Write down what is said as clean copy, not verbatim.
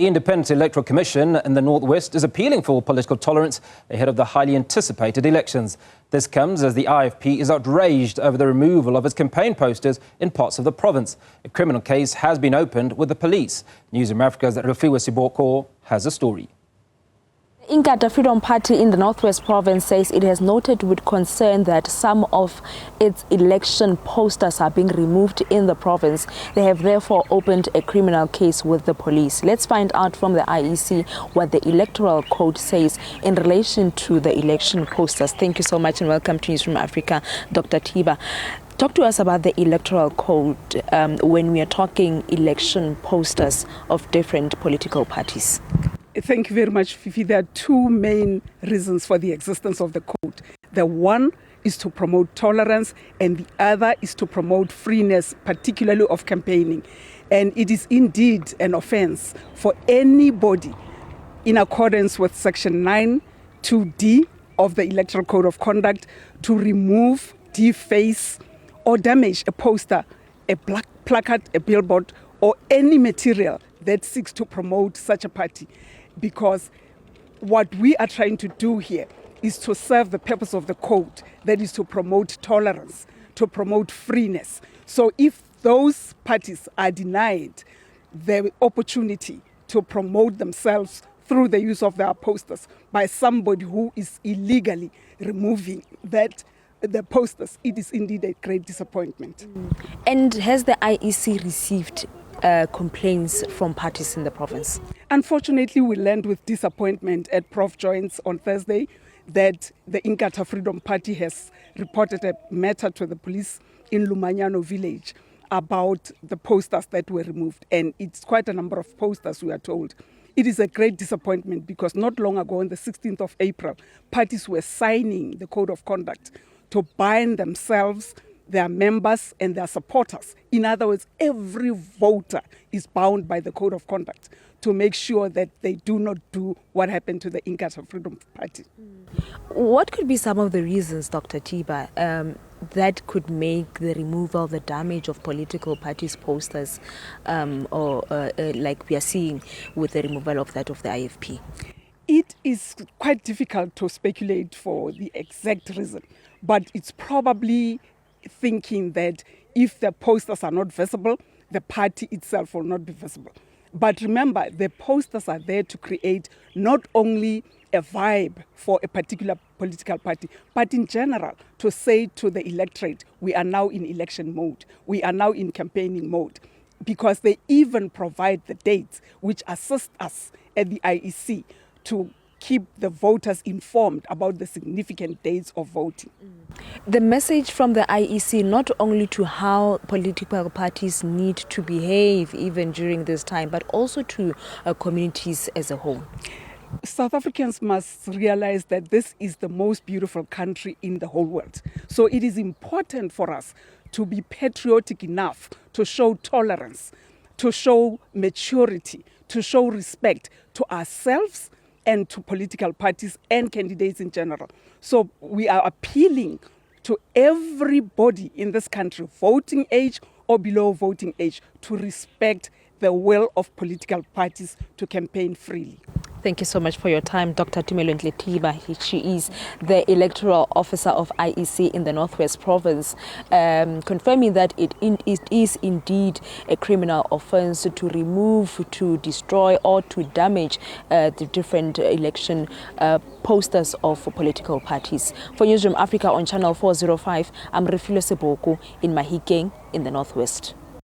The Independent Electoral Commission in the Northwest is appealing for political tolerance ahead of the highly anticipated elections. This comes as the IFP is outraged over the removal of its campaign posters in parts of the province. A criminal case has been opened with the police. Newzroom Afrika's Refiloe Seboko has a story. The Inkatha Freedom Party in the Northwest Province says it has noted with concern that some of its election posters are being removed in the province. They have therefore opened a criminal case with the police. Let's find out from the IEC what the Electoral Code says in relation to the election posters. Thank you so much and welcome to Newzroom Afrika, Dr. Themba. Talk to us about the Electoral Code when we are talking election posters of different political parties. Thank you very much, Fifi. There are two main reasons for the existence of the code. The one is to promote tolerance and the other is to promote freeness, particularly of campaigning. And it is indeed an offense for anybody, in accordance with Section 9(2)(d) of the Electoral Code of Conduct, to remove, deface or damage a poster, a placard, a billboard or any material that seeks to promote such a party. Because what we are trying to do here is to serve the purpose of the code, that is to promote tolerance, to promote freeness. So if those parties are denied the opportunity to promote themselves through the use of their posters by somebody who is illegally removing the posters, it is indeed a great disappointment. And has the IEC received complaints from parties in the province? Unfortunately, we learned with disappointment at Prof Joints on Thursday that the Inkatha Freedom Party has reported a matter to the police in Lumanyano village about the posters that were removed. And it's quite a number of posters, we are told. It is a great disappointment because not long ago, on the 16th of April, parties were signing the Code of Conduct to bind themselves, their members and their supporters. In other words, every voter is bound by the Code of Conduct to make sure that they do not do what happened to the Inkatha Freedom Party. What could be some of the reasons, Dr. Themba, that could make the removal, the damage of political parties' posters, like we are seeing with the removal of that of the IFP? It is quite difficult to speculate for the exact reason, but it's probably thinking that if the posters are not visible, the party itself will not be visible. But remember, the posters are there to create not only a vibe for a particular political party, but in general to say to the electorate, we are now in election mode, we are now in campaigning mode, because they even provide the dates which assist us at the IEC to keep the voters informed about the significant dates of voting. The message from the IEC, not only to how political parties need to behave even during this time, but also to communities as a whole. South Africans must realize that this is the most beautiful country in the whole world. So it is important for us to be patriotic enough to show tolerance, to show maturity, to show respect to ourselves and to political parties and candidates in general. So we are appealing to everybody in this country, voting age or below voting age, to respect the will of political parties to campaign freely. Thank you so much for your time, Dr. Themba. She is the electoral officer of IEC in the Northwest Province, confirming that it is indeed a criminal offence to remove, to destroy or to damage the different election posters of political parties. For Newzroom Afrika on Channel 405, I'm Refiloe Seboko in Mahikeng in the Northwest.